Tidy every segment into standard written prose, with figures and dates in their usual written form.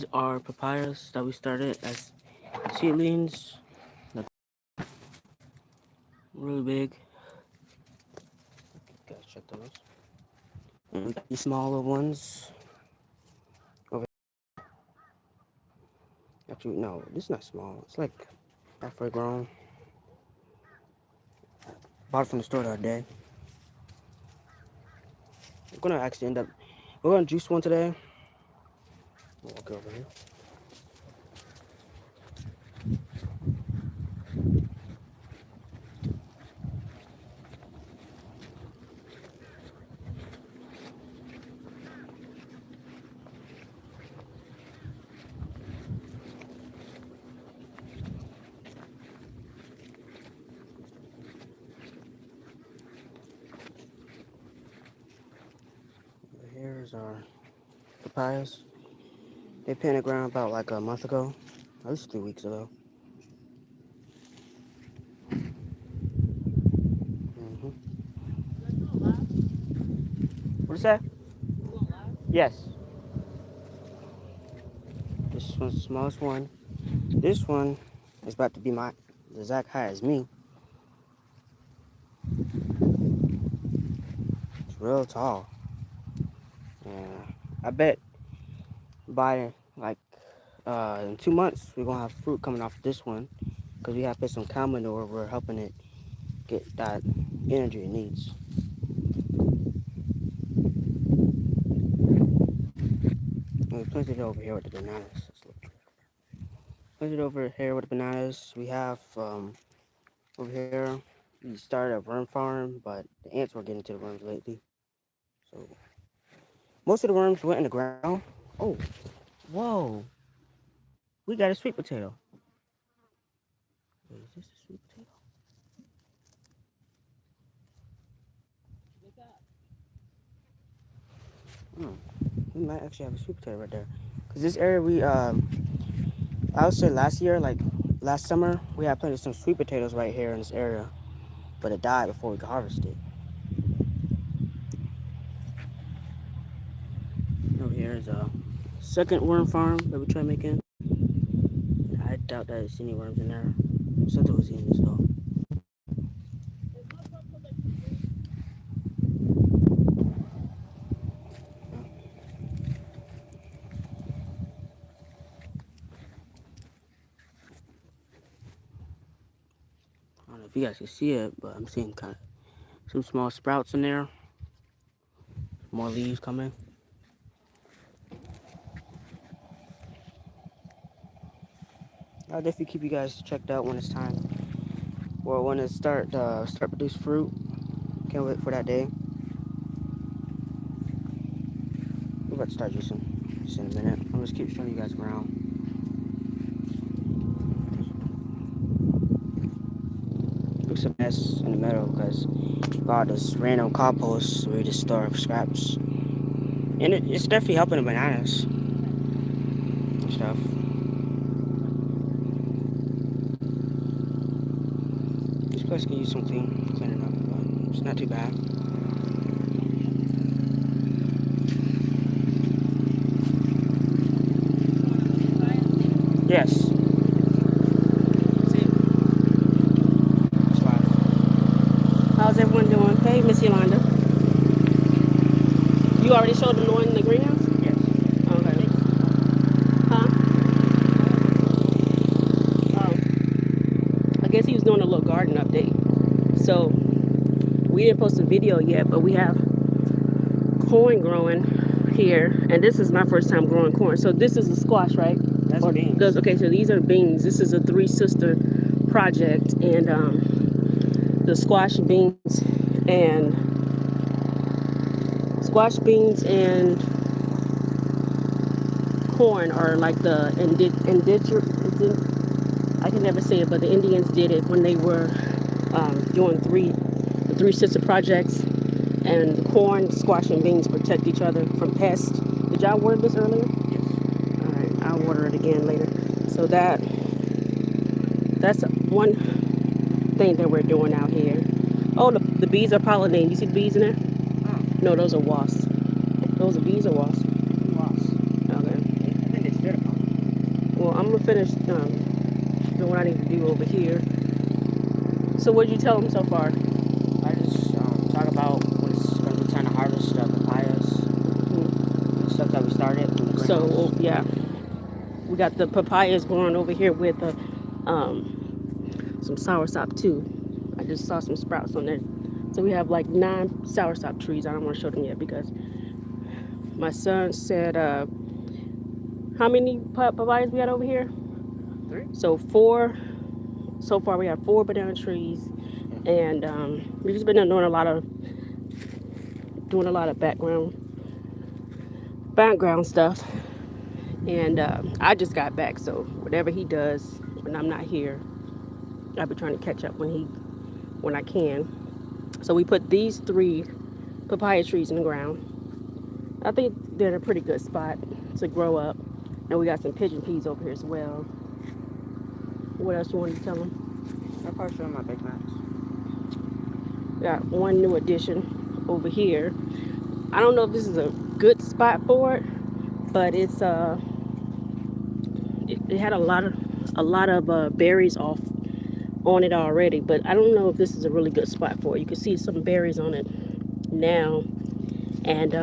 These are papayas that we started as seedlings. They're really big. Gotta check those. And we got these smaller ones. Over Actually, no, this is not small. It's like halfway grown. Bought it from the store the other day. We're gonna actually end up. We're gonna juice one today. Walk over here. Here's our papayas. They planted ground about like a month ago, at least 3 weeks ago. hmm What is that? Yes. This one's the smallest one. This one is about to be the exact height as me. It's real tall. Yeah, I bet by like in 2 months we're gonna have fruit coming off this one because we have put some cow manure. We're helping it get that energy it needs. And we planted it over here with the bananas. Planted over here with the bananas. We have over here. We started a worm farm, but the ants were getting to the worms lately. So most of the worms went in the ground. Oh, whoa! We got a sweet potato. Wait, is this a sweet potato? We might actually have a sweet potato right there. Cause this area I would say last year, like last summer, we had planted some sweet potatoes right here in this area, but it died before we could harvest it. Over here is a second worm farm that we try making. I doubt that there's any worms in there. Something was eating this though. I don't know if you guys can see it, but I'm seeing kind of some small sprouts in there. More leaves coming. I'll definitely keep you guys checked out when it's time. Or when it start produce fruit. Can't wait for that day. We're about to start juicing just in a minute. I'm just keep showing you guys around. Looks a mess in the middle because got this random compost where we just store scraps. And it's definitely helping the bananas and stuff. This place can use some cleaning up, but it's not too bad. Yes. How's everyone doing? Hey, Miss Yolanda. You already showed them the one in the greenhouse? Yes. Okay. Huh? I guess he was doing a little garden update. So we didn't post a video yet, but we have corn growing here, and this is my first time growing corn. So this is a squash, right? That's beans. Okay, so these are beans. This is a Three Sister project, and the squash beans and corn are like the I can never say it, but the Indians did it when they were doing the Three Sister projects, and the corn, squash, and beans protect each other from pests. Did y'all water this earlier? Yes. All right, I'll water it again later. So that's one thing that we're doing out here. Oh, the bees are pollinating. You see the bees in there? No, those are wasps. Those are bees or wasps? Wasps. Okay. I think they spit upon finished doing what I need to do over here. So what did you tell them so far? I just talk about what it's going to be time to harvest the papayas and stuff that we started in the greenhouse. So yeah, we got the papayas growing over here with some soursop too. I just saw some sprouts on there. So we have like 9 soursop trees. I don't want to show them yet because my son said, how many papayas we got over here? 3? So 4. So far we have 4 banana trees, Yeah. and we've just been doing a lot of background stuff. And I just got back, so whatever he does when I'm not here, I'll be trying to catch up when I can. So we put these 3 papaya trees in the ground. I think they're in a pretty good spot to grow up. And we got some pigeon peas over here as well. What else you wanted to tell them? I'll probably show my Big Macs. Got one new addition over here. I don't know if this is a good spot for it, but it had a lot of berries off on it already. But I don't know if this is a really good spot for it. You can see some berries on it now, and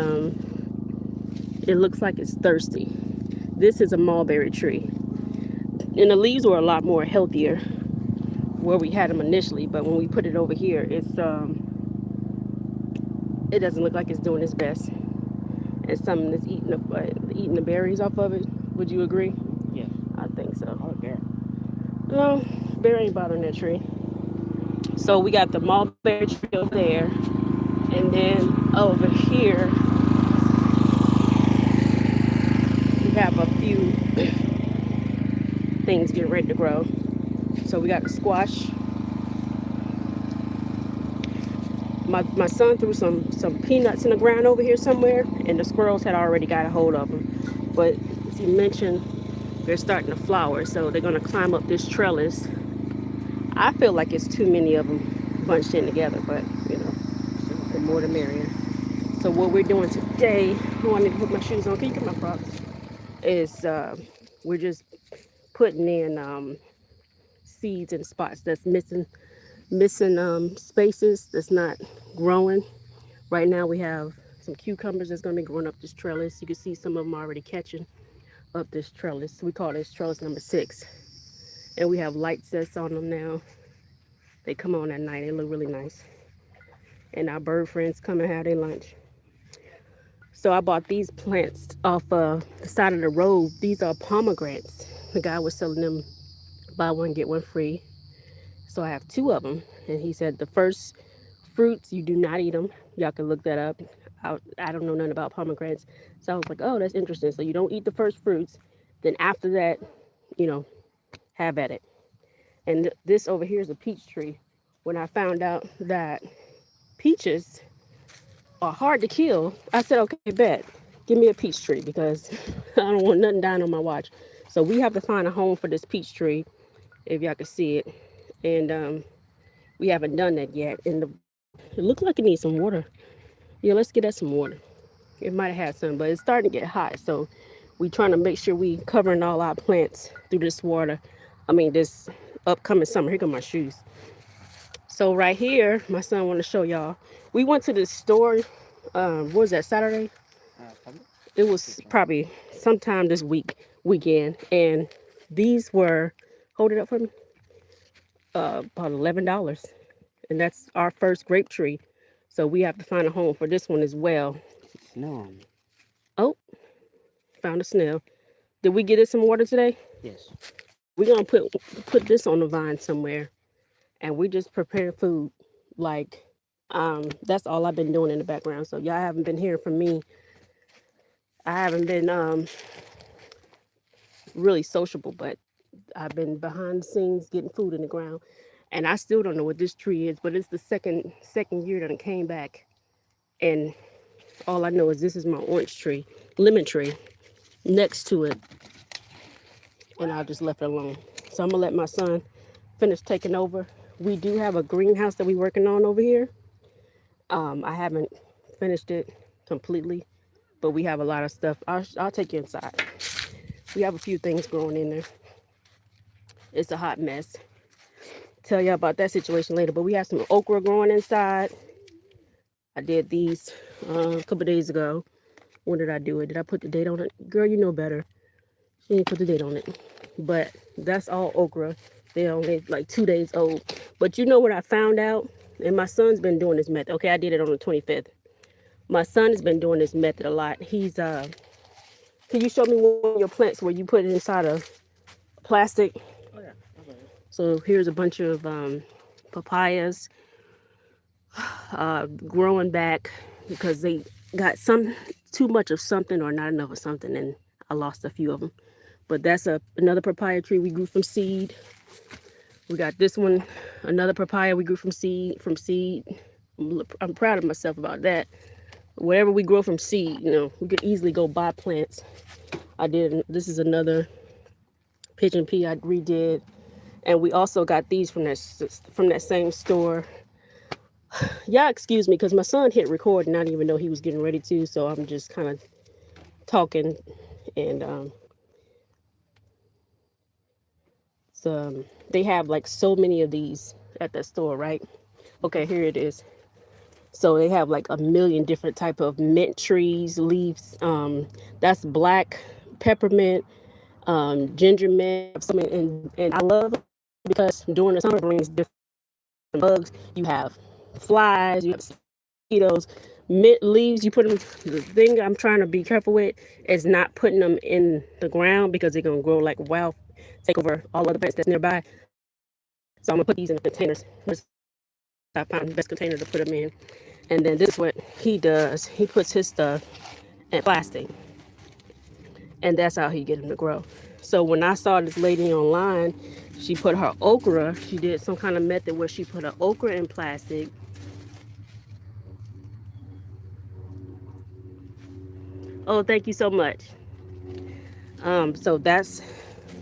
it looks like it's thirsty. This is a mulberry tree, and the leaves were a lot more healthier where we had them initially, but when we put it over here, it doesn't look like it's doing its best. It's something that's eating the berries off of it. Would you agree? Yeah. I think so. Oh, bear. No, bear ain't bothering that tree. So we got the mulberry tree over there, and then over here we have a few things getting ready to grow. So we got the squash. My son threw some peanuts in the ground over here somewhere, and the squirrels had already got a hold of them. But as he mentioned, they're starting to flower, so they're gonna climb up this trellis. I feel like it's too many of them bunched in together, but the more the merrier. So what we're doing today, I need to put my shoes on. Can you get my Crocs? Is we're just putting in seeds in spots that's missing spaces that's not growing. Right now we have some cucumbers that's going to be growing up this trellis. You can see some of them already catching up this trellis. We call this trellis number 6. And we have light sets on them now. They come on at night. They look really nice. And our bird friends come and have their lunch. So I bought these plants off the side of the road. These are pomegranates. The guy was selling them buy one, get one free. So I have 2 of them. And he said the first fruits, you do not eat them. Y'all can look that up. I don't know nothing about pomegranates. So I was like, oh, that's interesting. So you don't eat the first fruits. Then after that, you know, have at it. And this over here is a peach tree. When I found out that peaches are hard to kill, I said, okay, bet. Give me a peach tree because I don't want nothing dying on my watch. So we have to find a home for this peach tree, if y'all can see it. And we haven't done that yet. And it looked like it needs some water. Yeah, let's get that some water. It might have had some, but it's starting to get hot. So we trying to make sure we covering all our plants through this water. I mean, this upcoming summer. Here go my shoes. So right here, my son want to show y'all. We went to the store. What was that, Saturday? Public? It was probably sometime this weekend, and these were, hold it up for me, about $11, and that's our first grape tree. So we have to find a home for this one as well. Snow on me. Oh, found a snail. Did we get it some water today? Yes. We're gonna put this on the vine somewhere, and we just prepare food. Like, that's all I've been doing in the background. So y'all haven't been hearing from me. I haven't been really sociable, but I've been behind the scenes getting food in the ground, and I still don't know what this tree is. But it's the second year that it came back, and all I know is this is my orange tree, lemon tree, next to it, and I just left it alone. So I'm gonna let my son finish taking over. We do have a greenhouse that we're working on over here. I haven't finished it completely, but we have a lot of stuff. I'll take you inside. We have a few things growing in there. It's a hot mess. Tell y'all about that situation later. But we have some okra growing inside. I did these a couple days ago. When did I do it? Did I put the date on it? Girl, you know better. She didn't put the date on it. But that's all okra. They're only like 2 days old. But you know what I found out? And my son's been doing this method. Okay, I did it on the 25th. My son has been doing this method a lot. Can you show me one of your plants where you put it inside a plastic? Oh yeah. Okay. So here's a bunch of papayas growing back because they got some too much of something or not enough of something, and I lost a few of them. But that's another papaya tree we grew from seed. We got this one, another papaya we grew from seed. I'm proud of myself about that. Whatever we grow from seed, we could easily go buy plants. This is another pigeon pea I redid. And we also got these from that same store. Y'all excuse me because my son hit record and I didn't even know he was getting ready to, so I'm just kind of talking. And they have like so many of these at that store, right? Okay, here it is. So they have like a million different type of mint trees, leaves. That's black peppermint, ginger mint, and I love it because during the summer it brings different bugs. You have flies, you have mosquitoes. Mint leaves, you put them. The thing I'm trying to be careful with is not putting them in the ground because they're gonna grow like wild, take over all other plants that's nearby. So I'm gonna put these in the containers. I found the best container to put them in. And then this is what he does. He puts his stuff in plastic, and that's how he get them to grow. So when I saw this lady online, she put her okra. She did some kind of method where she put her okra in plastic. Oh, thank you so much. So that's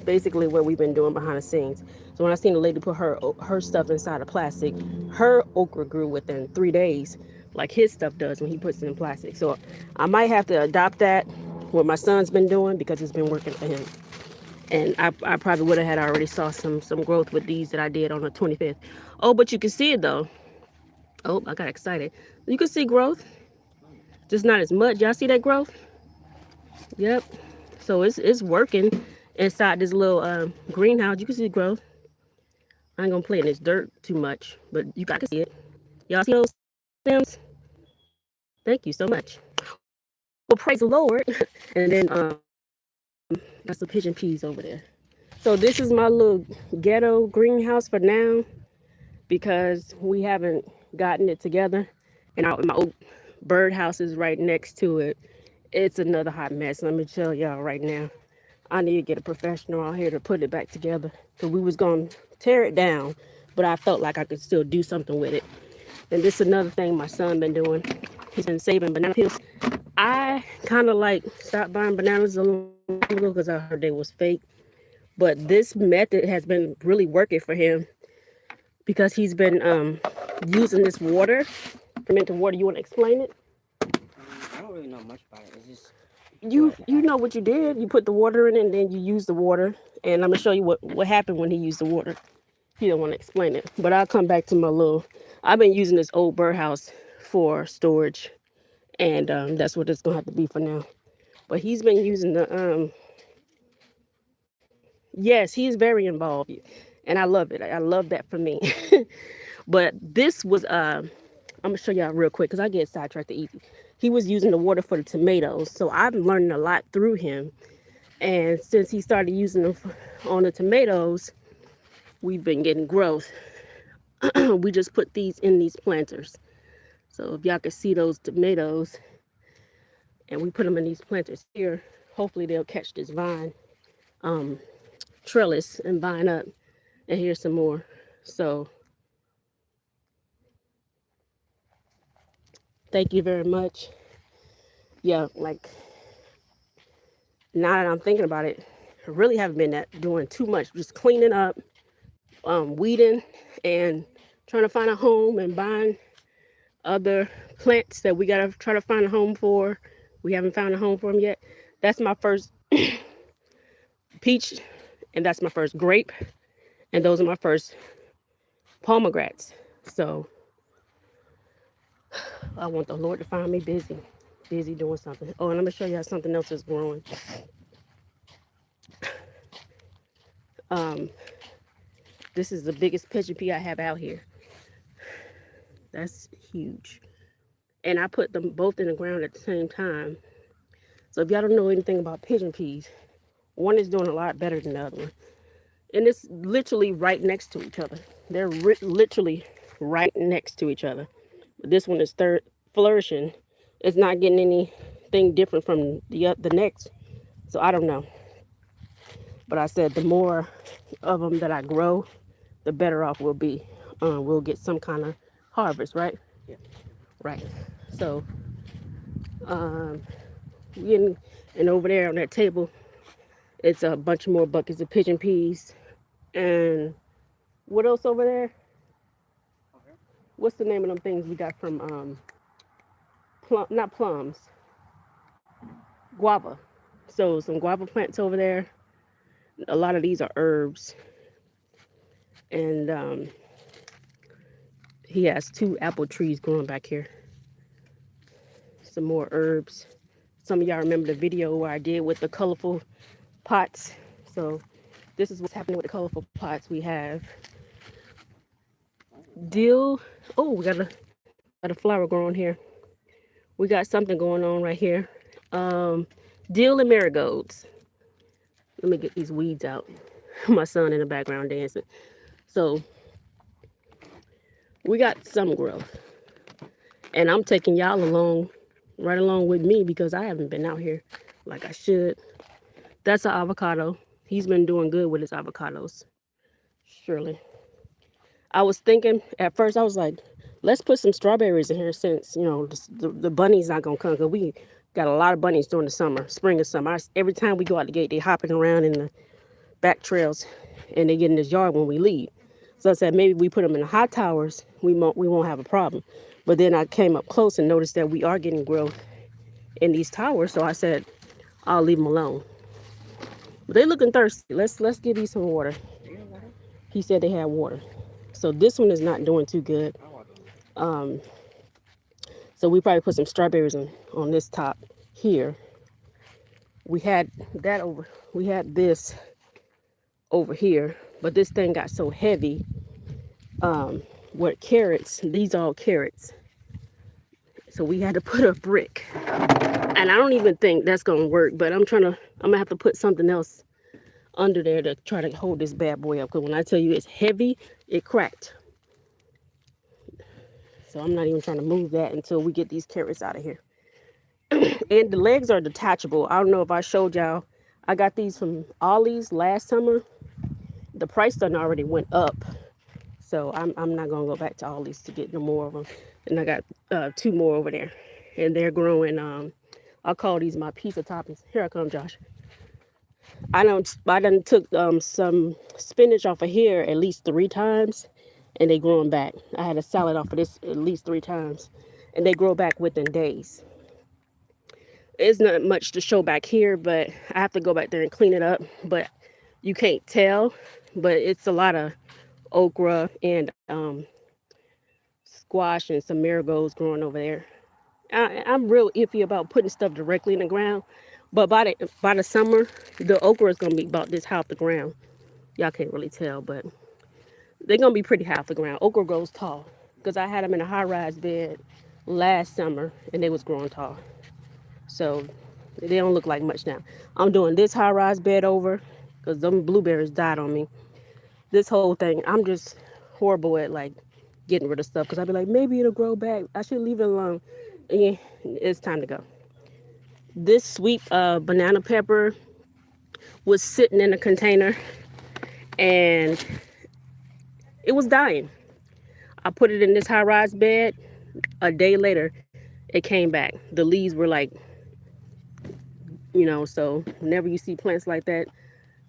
basically what we've been doing behind the scenes. So when I seen the lady put her stuff inside of plastic, her okra grew within 3 days, like his stuff does when he puts it in plastic. So I might have to adopt that, what my son's been doing, because it's been working for him. And I probably would have had already saw some growth with these that I did on the 25th. Oh, but you can see it though. Oh, I got excited. You can see growth, just not as much. Y'all see that growth? Yep. So it's working inside this little greenhouse. You can see the growth. I ain't gonna play in this dirt too much, but you guys can see it. Y'all see those stems? Thank you so much. Well, praise the Lord. And then got some pigeon peas over there. So this is my little ghetto greenhouse for now because we haven't gotten it together. And my old birdhouse is right next to it. It's another hot mess. Let me tell y'all right now. I need to get a professional out here to put it back together. Because we was going to tear it down, but I felt like I could still do something with it. And this is another thing my son been doing. He's been saving banana peels. I kind of like stopped buying bananas a long time ago because I heard they was fake. But this method has been really working for him because he's been using this water, fermented water. You want to explain it? I don't really know much about it. It's just You know what you did. You put the water in it and then you use the water. And I'm going to show you what happened when he used the water. He don't want to explain it. But I'll come back to my I've been using this old birdhouse for storage. And that's what it's going to have to be for now. But he's been using yes, he's very involved. And I love it. I love that for me. But this was, I'm going to show y'all real quick because I get sidetracked easy. He was using the water for the tomatoes. So I'm learning a lot through him. And since he started using them on the tomatoes, we've been getting growth. We just put these in these planters. So if y'all can see those tomatoes, and we put them in these planters here, hopefully they'll catch this vine trellis and vine up. And here's some more. So thank you very much. Yeah, like now that I'm thinking about it, I really haven't been doing too much, just cleaning up, weeding, and trying to find a home and buying other plants that we gotta try to find a home for. We haven't found a home for them yet. That's my first peach, and that's my first grape. And those are my first pomegranates. So I want the Lord to find me busy doing something. Oh, and let me show you how something else is growing. Um, this is the biggest pigeon pea I have out here. That's huge. And I put them both in the ground at the same time. So if y'all don't know anything about pigeon peas, one is doing a lot better than the other one. And it's literally right next to each other. They're literally right next to each other. But this one is flourishing. It's not getting anything different from the next. So I don't know. But I said the more of them that I grow, the better off we'll be. We'll get some kind of harvest, right? Yeah. Right. So, um, and over there on that table, it's a bunch more buckets of pigeon peas. And what else over there? Okay. What's the name of them things we got from not plums, guava. So some guava plants over there. A lot of these are herbs. And he has 2 apple trees growing back here. Some more herbs. Some of y'all remember the video where I did with the colorful pots. So this is what's happening with the colorful pots. We have dill. Oh, we got a flower growing here. We got something going on right here. Dill and marigolds. Let me get these weeds out. My son in the background dancing. So we got some growth. And I'm taking y'all along, right along with me, because I haven't been out here like I should. That's an avocado. He's been doing good with his avocados. Surely. I was thinking at first, I was like, let's put some strawberries in here since, you know, the bunny's not going to come. Because we got a lot of bunnies during the summer, spring and summer. Every time we go out the gate, they hopping around in the back trails and they get in this yard when we leave. So I said, maybe we put them in the hot towers, we won't have a problem. But then I came up close and noticed that we are getting growth in these towers. So I said, I'll leave them alone. But they looking thirsty. Let's give these some water. He said they had water. So this one is not doing too good. So we probably put some strawberries on this top here. We had that over. We had this over here, but this thing got so heavy. What carrots? These are all carrots. So we had to put a brick, and I don't even think that's gonna work. But I'm gonna have to put something else under there to try to hold this bad boy up. Because when I tell you it's heavy, it cracked. So I'm not even trying to move that until we get these carrots out of here. And the legs are detachable. I don't know if I showed y'all. I got these from Ollie's last summer. The price done already went up. So I'm not going to go back to Ollie's to get no more of them. And I got 2 more over there. And they're growing. I'll call these my pizza toppings. Here I come, Josh. I done took some spinach off of here at least 3 times. And they growing back. I had a salad off of this at least 3 times. And they grow back within days. It's not much to show back here, but I have to go back there and clean it up. But you can't tell, but it's a lot of okra and squash and some marigolds growing over there. I'm real iffy about putting stuff directly in the ground, but by the summer, the okra is gonna be about this half the ground. Y'all can't really tell, but they're gonna be pretty half the ground. Okra grows tall because I had them in a high-rise bed last summer and they was growing tall. So they don't look like much now. I'm doing this high-rise bed over because them blueberries died on me. This whole thing, I'm just horrible at like getting rid of stuff because I'd be like, maybe it'll grow back. I should leave it alone. Yeah, it's time to go. This sweet banana pepper was sitting in a container and it was dying. I put it in this high-rise bed. A day later, it came back. The leaves were like, you know, so whenever you see plants like that,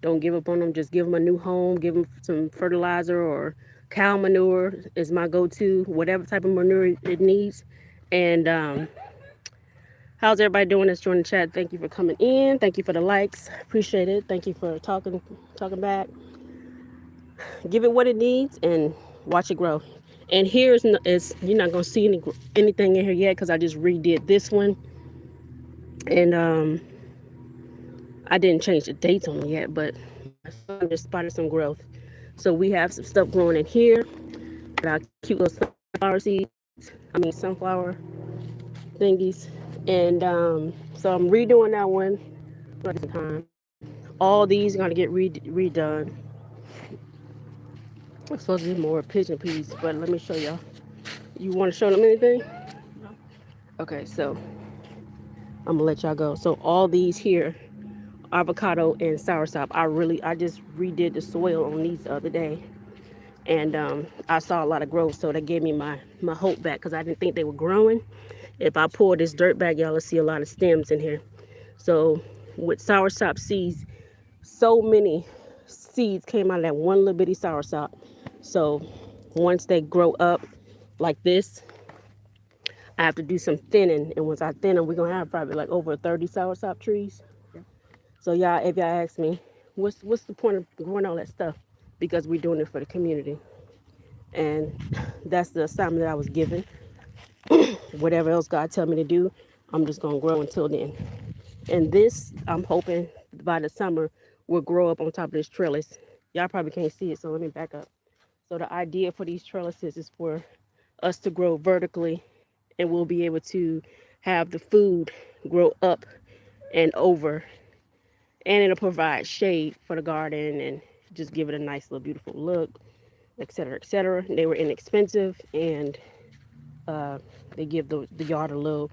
don't give up on them. Just give them a new home. Give them some fertilizer or cow manure is my go-to, whatever type of manure it needs. And how's everybody doing that's joining the chat? Thank you for coming in. Thank you for the likes. Appreciate it. Thank you for talking back. give it what it needs and watch it grow. And here is you're not gonna see anything in here yet because I just redid this one, and I didn't change the dates on it yet, but my son just spotted some growth. So we have some stuff growing in here, but our cute little sunflower seeds. I mean sunflower thingies, and so I'm redoing that one. Some time. All these are gonna get redone. I'm supposed to do more pigeon peas, but let me show y'all. You want to show them anything? Okay, so I'm gonna let y'all go. So all these here, avocado and soursop. I just redid the soil on these the other day, and I saw a lot of growth, so that gave me my hope back because I didn't think they were growing. If I pour this dirt back, y'all will see a lot of stems in here. So with soursop seeds, so many seeds came out of that one little bitty soursop. So once they grow up like this, I have to do some thinning, and once I thin them, we're gonna have probably like over 30 soursop trees. So y'all, if y'all ask me, what's the point of growing all that stuff? Because we're doing it for the community, and that's the assignment that I was given. Whatever else God tell me to do, I'm just gonna grow until then. And this, I'm hoping by the summer will grow up on top of this trellis. Y'all probably can't see it, so let me back up. So the idea for these trellises is for us to grow vertically, and we'll be able to have the food grow up and over, and it'll provide shade for the garden and just give it a nice little beautiful look, etc., etc. They were inexpensive, and they give the yard a little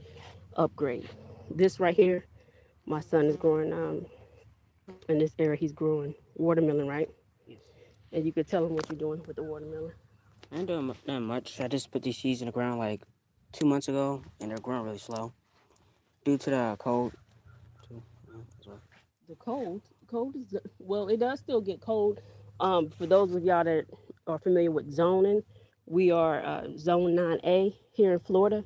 upgrade. This right here, my son is growing in this area. He's growing watermelon, right? Yes. And you could tell him what you're doing with the watermelon. I ain't doing not much. I just put these seeds in the ground like 2 months ago, and they're growing really slow due to the cold. Too, as well. The cold is well, it does still get cold. For those of y'all that are familiar with zoning, we are zone 9A here in Florida.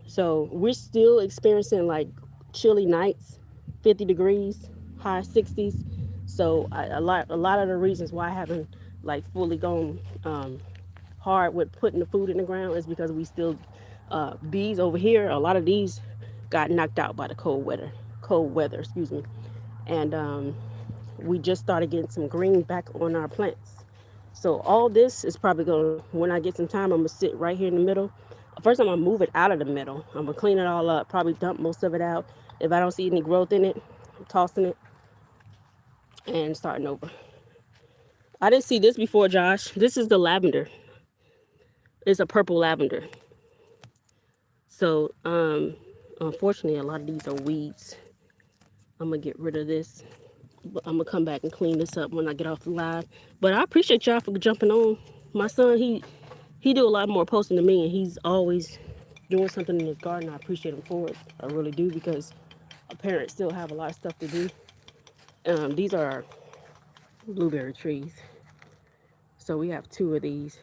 So we're still experiencing like chilly nights, 50 degrees, high 60s. So a lot of the reasons why I haven't like fully gone hard with putting the food in the ground is because we still bees over here. A lot of these got knocked out by the cold weather, excuse me. And we just started getting some green back on our plants. So all this is probably going to, when I get some time, I'm going to sit right here in the middle. First, I'm going to move it out of the middle. I'm going to clean it all up, probably dump most of it out. If I don't see any growth in it, I'm tossing it and starting over. I didn't see this before, Josh. This is the lavender. It's a purple lavender. So, unfortunately, a lot of these are weeds. I'm going to get rid of this. I'm going to come back and clean this up when I get off the live. But I appreciate y'all for jumping on. My son, he do a lot more posting than me, and he's always doing something in his garden. I appreciate him for it. I really do, because a parent still have a lot of stuff to do. These are blueberry trees. So we have 2 of these,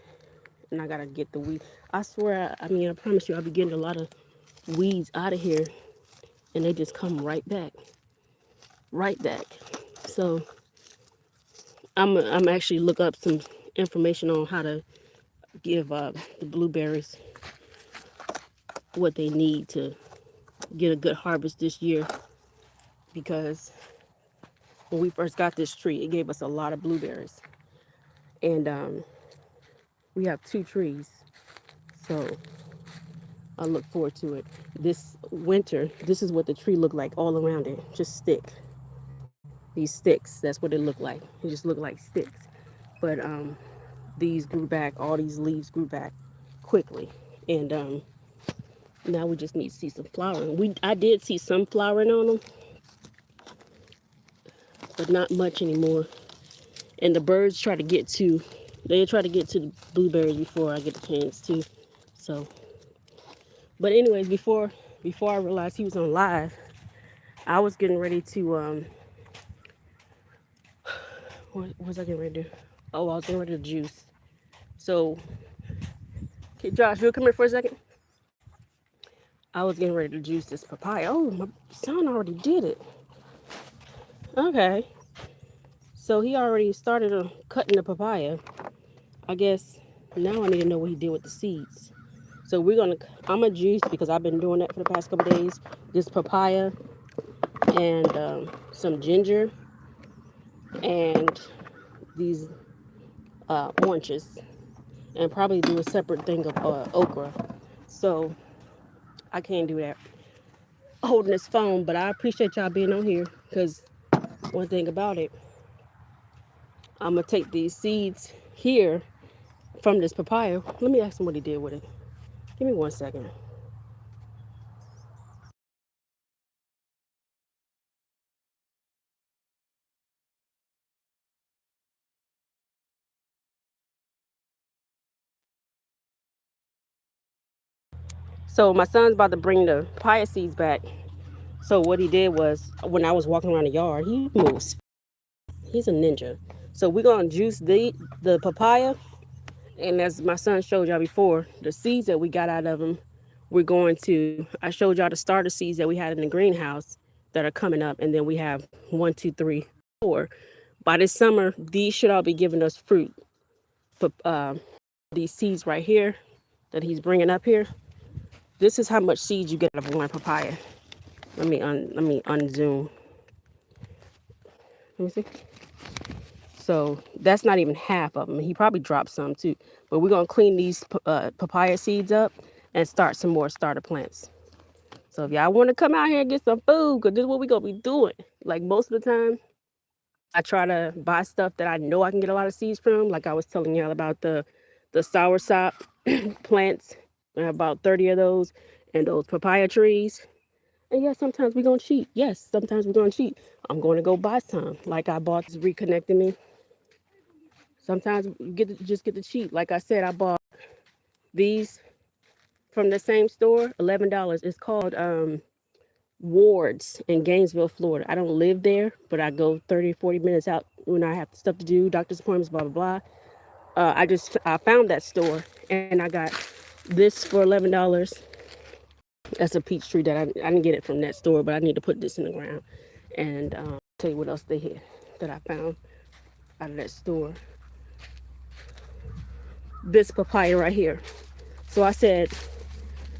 and I gotta get the weeds. I swear, I mean, I promise you, I'll be getting a lot of weeds out of here, and they just come right back. So I'm actually look up some information on how to give the blueberries what they need to get a good harvest this year, because when we first got this tree, it gave us a lot of blueberries, and we have 2 trees, so I look forward to it. This winter, this is what the tree looked like all around it, just these sticks. That's what it looked like. It just looked like sticks, but these grew back. All these leaves grew back quickly, and now we just need to see some flowering. I did see some flowering on them, but not much anymore. And the birds try to get to the blueberries before I get the chance to. So, but anyways, before I realized he was on live, I was getting ready to what was I getting ready to do? Oh, I was getting ready to juice. So, okay, Josh, you'll come here for a second. I was getting ready to juice this papaya. Oh, my son already did it. Okay. So he already started cutting the papaya. I guess now I need to know what he did with the seeds. So I'm gonna juice because I've been doing that for the past couple days. This papaya and some ginger and these oranges, and probably do a separate thing of okra. So I can't do that holding this phone, but I appreciate y'all being on here because one thing about it, I'm gonna take these seeds here from this papaya. Let me ask him what he did with it. Give me 1 second. So my son's about to bring the papaya seeds back. So what he did was, when I was walking around the yard, he moves. He's a ninja. So we're gonna juice the papaya, and as my son showed y'all before, the seeds that we got out of them, I showed y'all the starter seeds that we had in the greenhouse that are coming up, and then we have one, two, three, four. By this summer, these should all be giving us fruit. But these seeds right here that he's bringing up here, this is how much seeds you get out of one papaya. Let me unzoom. Let me see. So that's not even half of them. He probably dropped some too. But we're gonna clean these papaya seeds up and start some more starter plants. So if y'all want to come out here and get some food, because this is what we're gonna be doing. Like most of the time, I try to buy stuff that I know I can get a lot of seeds from. Like I was telling y'all about the soursop plants. I have about 30 of those, and those papaya trees. And yes, sometimes we're gonna cheat. Yes, sometimes we're gonna cheat. I'm going to go buy some. Like I bought this reconnecting me. Sometimes you just get to cheat. Like I said, I bought these from the same store, $11. It's called Ward's in Gainesville, Florida. I don't live there, but I go 30, 40 minutes out when I have stuff to do, doctor's appointments, blah, blah, blah. I found that store and I got this for $11. That's a peach tree that I didn't get it from that store, but I need to put this in the ground. And tell you what else they had that I found out of that store. This papaya right here. So I said,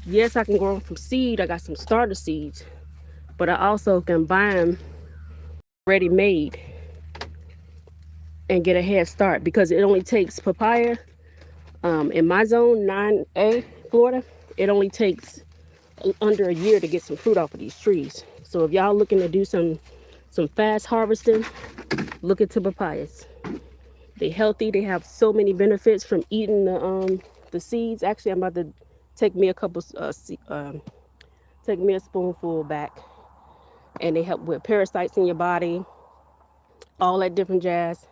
yes, I can grow them from seed. I got some starter seeds, but I also can buy them ready made and get a head start because it only takes papaya. In my zone, 9A, Florida, it only takes under a year to get some fruit off of these trees. So if y'all looking to do some fast harvesting, look into papayas. They healthy. They have so many benefits from eating the seeds. Actually, I'm about to take me a couple take me a spoonful back, and they help with parasites in your body, all that different jazz,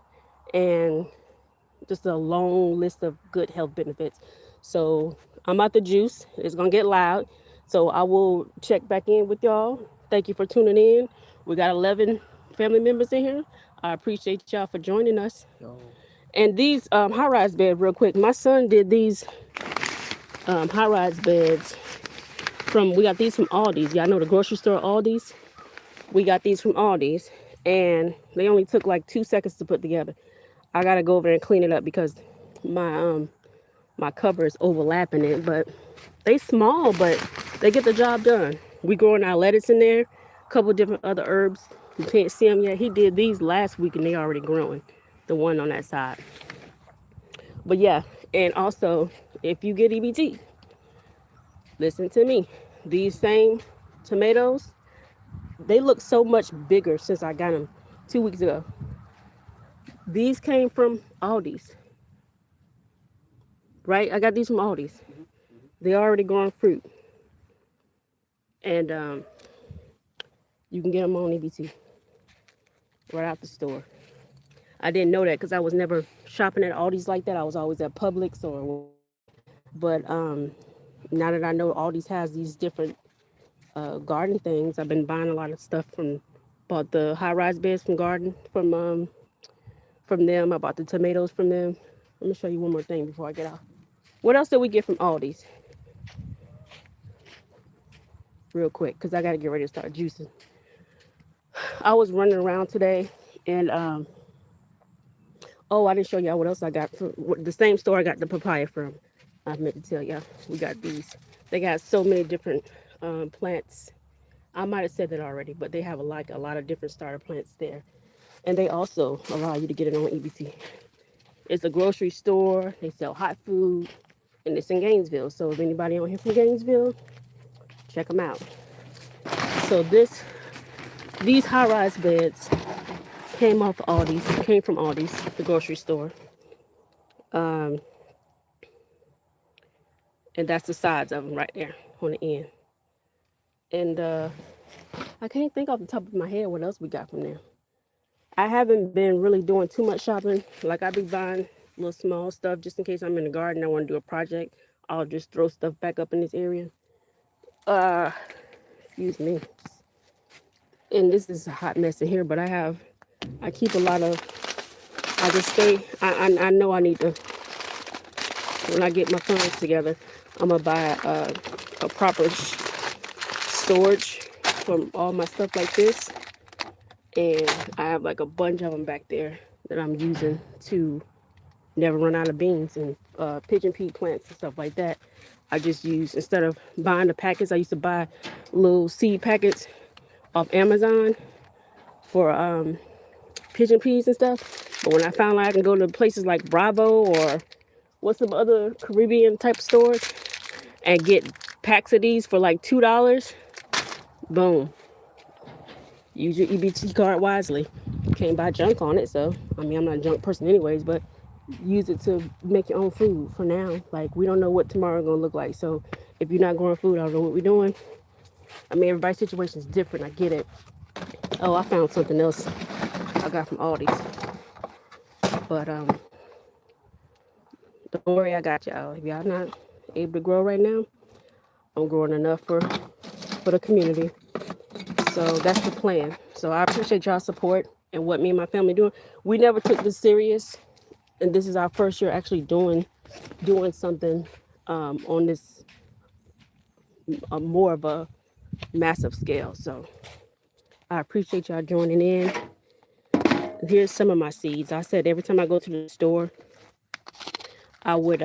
and just a long list of good health benefits. So I'm out the juice. It's gonna get loud, so I will check back in with y'all. Thank you for tuning in. We got 11 family members in here. I appreciate y'all for joining us. Yo. And these high-rise beds, real quick, my son did these high-rise beds we got these from Aldi's. Y'all know the grocery store Aldi's? We got these from Aldi's, and they only took like 2 seconds to put together. I gotta go over there and clean it up because my cover is overlapping it, but they small, but they get the job done. We growing our lettuce in there, a couple different other herbs. You can't see them yet. He did these last week and they already growing, the one on that side. But yeah, and also if you get EBT, listen to me. These same tomatoes, they look so much bigger since I got them 2 weeks ago. These came from Aldi's, right? I got these from Aldi's. They already growing fruit, and you can get them on EBT right out the store. I didn't know that because I was never shopping at Aldi's like that. I was always at Publix but now that I know Aldi's has these different garden things, I've been buying a lot of stuff bought the high-rise beds from them. I bought the tomatoes from them. Let me show you one more thing before I get off. What else did we get from Aldi's? Real quick, because I got to get ready to start juicing. I was running around today, and Oh, I didn't show y'all what else I got from the same store I got the papaya from. I meant to tell y'all. We got these. They got so many different plants. I might have said that already, but they have a lot of different starter plants there. And they also allow you to get it on EBT. It's a grocery store. They sell hot food, and it's in Gainesville. So if anybody on here from Gainesville, check them out. So these high-rise beds came from Aldi's, the grocery store. Um, and that's the sides of them right there on the end. And I can't think off the top of my head what else we got from there. I haven't been really doing too much shopping. Like I be buying little small stuff just in case I'm in the garden. I want to do a project. I'll just throw stuff back up in this area. Uh, Excuse me. And this is a hot mess in here, but I keep a lot of. I just stay. I know I need to. When I get my funds together, I'm gonna buy a proper storage from all my stuff like this, and I have like a bunch of them back there that I'm using to never run out of beans and pigeon pea plants and stuff like that. I just use, instead of buying the packets, I used to buy little seed packets off Amazon for pigeon peas and stuff. But when I found out I can go to places like Bravo or what's some other Caribbean type stores and get packs of these for like $2, boom. Use your EBT card wisely. Can't buy junk on it, so I mean I'm not a junk person anyways, but use it to make your own food for now. Like we don't know what tomorrow gonna look like. So if you're not growing food, I don't know what we're doing. I mean everybody's situation is different, I get it. Oh, I found something else I got from Aldi's. But don't worry, I got y'all. If y'all not able to grow right now, I'm growing enough for the community. So that's the plan. So I appreciate y'all support and what me and my family doing. We never took this serious, and this is our first year actually doing something on this more of a massive scale. So I appreciate y'all joining in. Here's some of my seeds. I said every time I go to the store, I would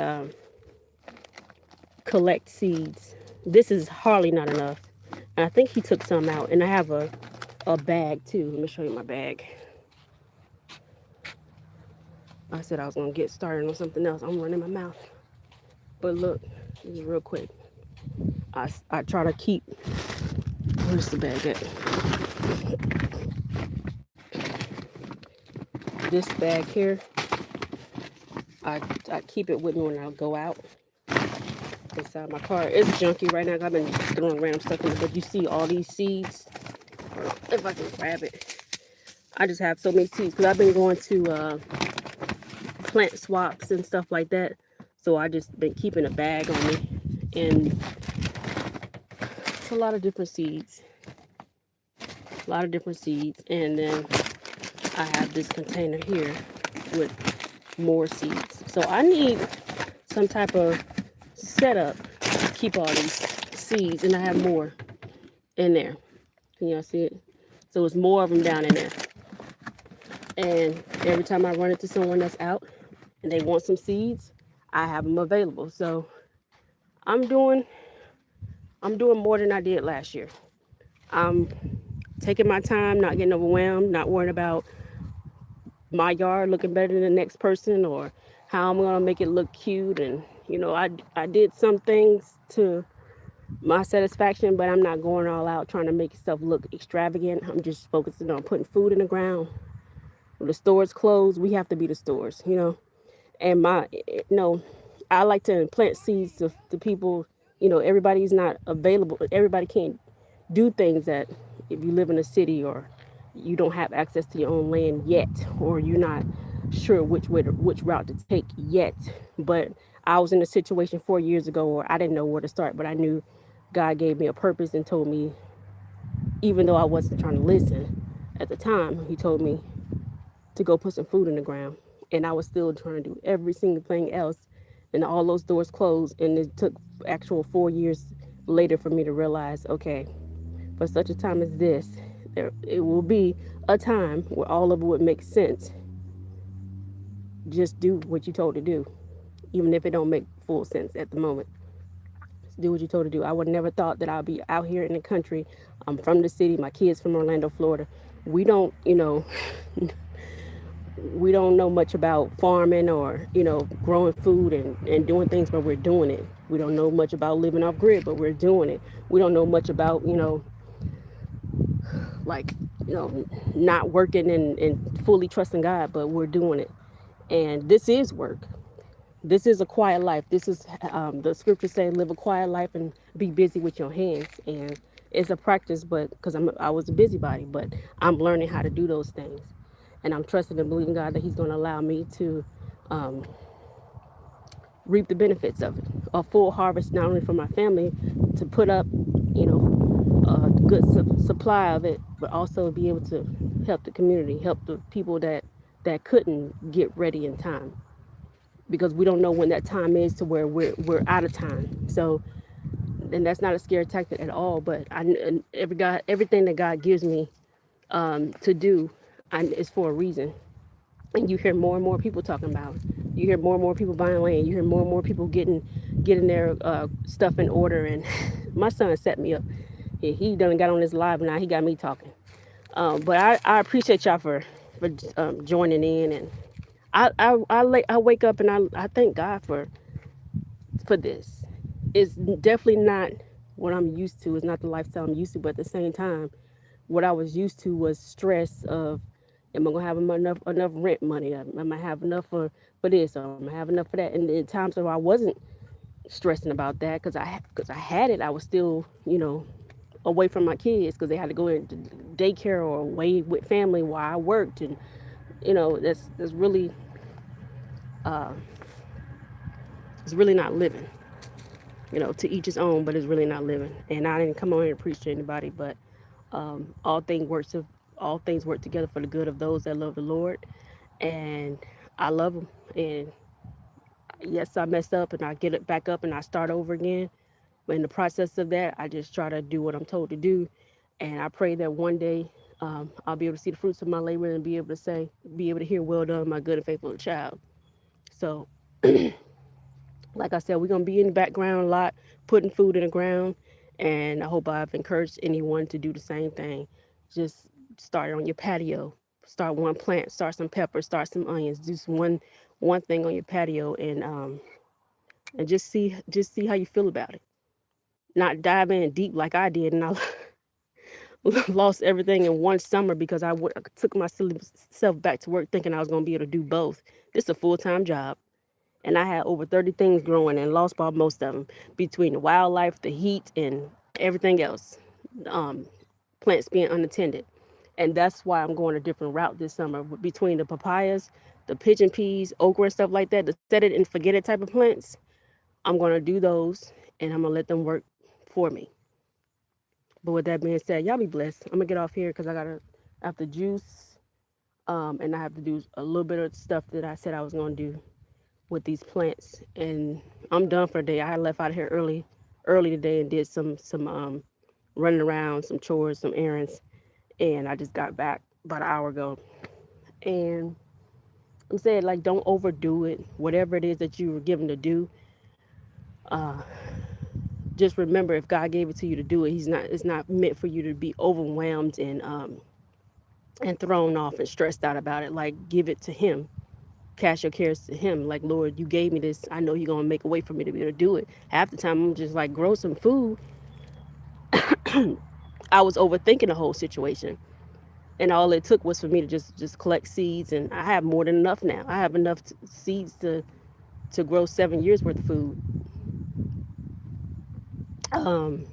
collect seeds. This is hardly not enough. And I think he took some out. And I have a bag too. Let me show you my bag. I said I was going to get started on something else. I'm running my mouth. But look, this is real quick. I try to keep, where's the bag at? This bag here, I keep it with me when I go out inside my car. It's junky right now. I've been throwing random stuff in it, but you see all these seeds. If I can grab it, I just have so many seeds because I've been going to plant swaps and stuff like that. So I just been keeping a bag on me, and it's a lot of different seeds. And then I have this container here with more seeds. So I need some type of setup to keep all these seeds, and I have more in there. Can y'all see it? So it's more of them down in there. And every time I run into someone that's out and they want some seeds, I have them available. So I'm doing more than I did last year. I'm taking my time, not getting overwhelmed, not worrying about my yard looking better than the next person or how I'm gonna make it look cute. And I did some things to my satisfaction, but I'm not going all out trying to make stuff look extravagant. I'm just focusing on putting food in the ground. When the stores close, we have to be the stores, And I like to plant seeds to people. Everybody's not available. Everybody can't do things that if you live in a city or you don't have access to your own land yet, or you're not sure which route to take yet. But I was in a situation 4 years ago where I didn't know where to start, but I knew God gave me a purpose and told me, even though I wasn't trying to listen at the time, he told me to go put some food in the ground. And I was still trying to do every single thing else, and all those doors closed. And it took actual 4 years later for me to realize, okay, for such a time as this, it will be a time where all of it would make sense. just do what you told to do, even if it don't make full sense at the moment. Just do what you told to do. I would never thought that I'd be out here in the country. I'm from the city. My kids from Orlando, Florida. We don't, we don't know much about farming or growing food and doing things, but we're doing it. We don't know much about living off grid, but we're doing it. We don't know much about like not working and fully trusting God, but we're doing it. And this is work. This is a quiet life. This is the scriptures say, live a quiet life and be busy with your hands. And it's a practice, but because I was a busybody, but I'm learning how to do those things, and I'm trusting and believing God that He's going to allow me to um, reap the benefits of it. A full harvest, not only for my family to put up, a good supply of it, but also be able to help the community, help the people that couldn't get ready in time, because we don't know when that time is to where we're out of time. So, and that's not a scare tactic at all. But everything that God gives me to do, is for a reason. And you hear more and more people talking about it. You hear more and more people buying land. You hear more and more people getting their stuff in order. And my son set me up. He done got on this live now. He got me talking. But I appreciate y'all for joining in. And I wake up and I thank God for this. It's definitely not what I'm used to. It's not the lifestyle I'm used to. But at the same time, what I was used to was stress of, am I gonna have enough rent money? Am I have enough for this? Or am I have enough for that? And in times where I wasn't stressing about that because I had it, I was still away from my kids because they had to go into daycare or away with family while I worked. And that's really uh, it's really not living. To each his own, but it's really not living. And I didn't come on here to preach to anybody, but all things work all things work together for the good of those that love the Lord, and I love them. And yes, I mess up, and I get it back up, and I start over again. But in the process of that, I just try to do what I'm told to do, and I pray that one day I'll be able to see the fruits of my labor and be able to hear, "Well done, my good and faithful child." So like I said, we're gonna be in the background a lot, putting food in the ground, and I hope I've encouraged anyone to do the same thing. Just start on your patio. Start one plant. Start some peppers. Start some onions. Just one thing on your patio, and just see how you feel about it. Not dive in deep like I did, and I lost everything in one summer because I took my silly self back to work thinking I was gonna be able to do both. This is a full-time job, and I had over 30 things growing and lost by most of them between the wildlife, the heat, and everything else. Um, Plants being unattended, and that's why I'm going a different route this summer between the papayas, the pigeon peas, okra, and stuff like that. The set it and forget it type of plants. I'm going to do those, and I'm gonna let them work for me. But with that being said, y'all be blessed. I'm gonna get off here because I have to juice, and I have to do a little bit of stuff that I said I was gonna do with these plants, and I'm done for the day. I left out of here early today and did some running around, some chores, some errands, and I just got back about an hour ago. And I'm saying, like, don't overdo it. Whatever it is that you were given to do, uh, just remember, if God gave it to you to do it, it's not meant for you to be overwhelmed and thrown off and stressed out about it. Like, give it to Him. Cast your cares to Him. Like, Lord, you gave me this. I know you're gonna make a way for me to be able to do it. Half the time, I'm just like, grow some food. I was overthinking the whole situation, and all it took was for me to just collect seeds, and I have more than enough now. I have enough seeds to grow 7 years worth of food. Um,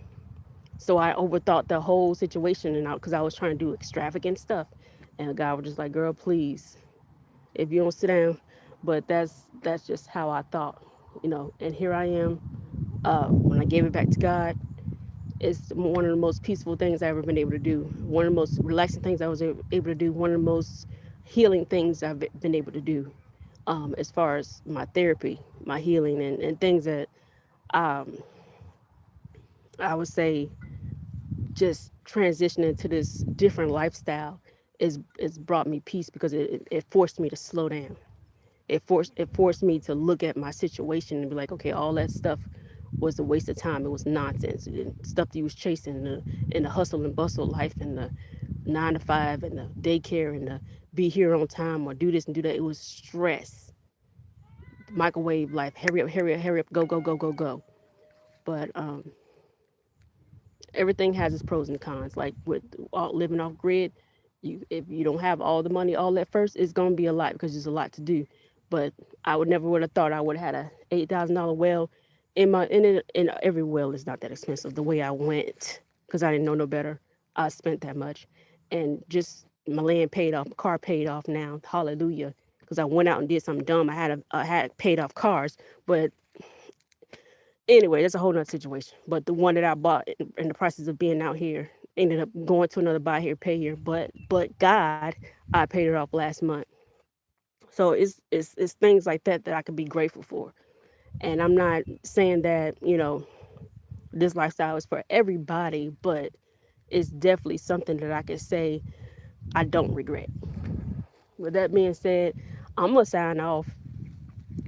so I overthought the whole situation, and because I was trying to do extravagant stuff, and God was just like, "Girl, please, if you don't sit down." But that's just how I thought. And here I am. When I gave it back to God, it's one of the most peaceful things I've ever been able to do. One of the most relaxing things I was able to do. One of the most healing things I've been able to do. As far as my therapy, my healing, and things that um, I would say just transitioning to this different lifestyle is brought me peace because it forced me to slow down. it forced me to look at my situation and be like, okay, all that stuff was a waste of time. It was nonsense. Stuff that you was chasing in the hustle and bustle life and the 9 to 5 and the daycare and the be here on time or do this and do that. It was stress, microwave life. Hurry up, hurry up, hurry up, go, go, go, go, go. But everything has its pros and cons. Like with living off grid, if you don't have all the money all at first, it's gonna be a lot because there's a lot to do. But I would have thought I would have had a $8,000 well in every well is not that expensive. The way I went because I didn't know no better, I spent that much, and just my land paid off, my car paid off now. Hallelujah. Because I went out and did something dumb. I had paid off cars, but anyway, that's a whole nother situation. But the one that I bought in the process of being out here ended up going to another buy here, pay here. But God, I paid it off last month. So it's things like that that I could be grateful for. And I'm not saying that, this lifestyle is for everybody, but it's definitely something that I can say I don't regret. With that being said, I'm gonna sign off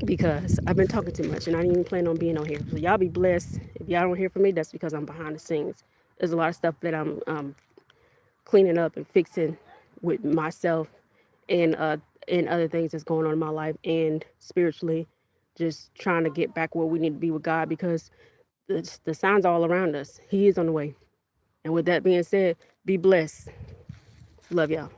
because I've been talking too much and I didn't even plan on being on here. So y'all be blessed. If y'all don't hear from me, that's because I'm behind the scenes. There's a lot of stuff that I'm cleaning up and fixing with myself and other things that's going on in my life and spiritually, just trying to get back where we need to be with God because the signs are all around us. He is on the way. And with that being said, be blessed. Love y'all.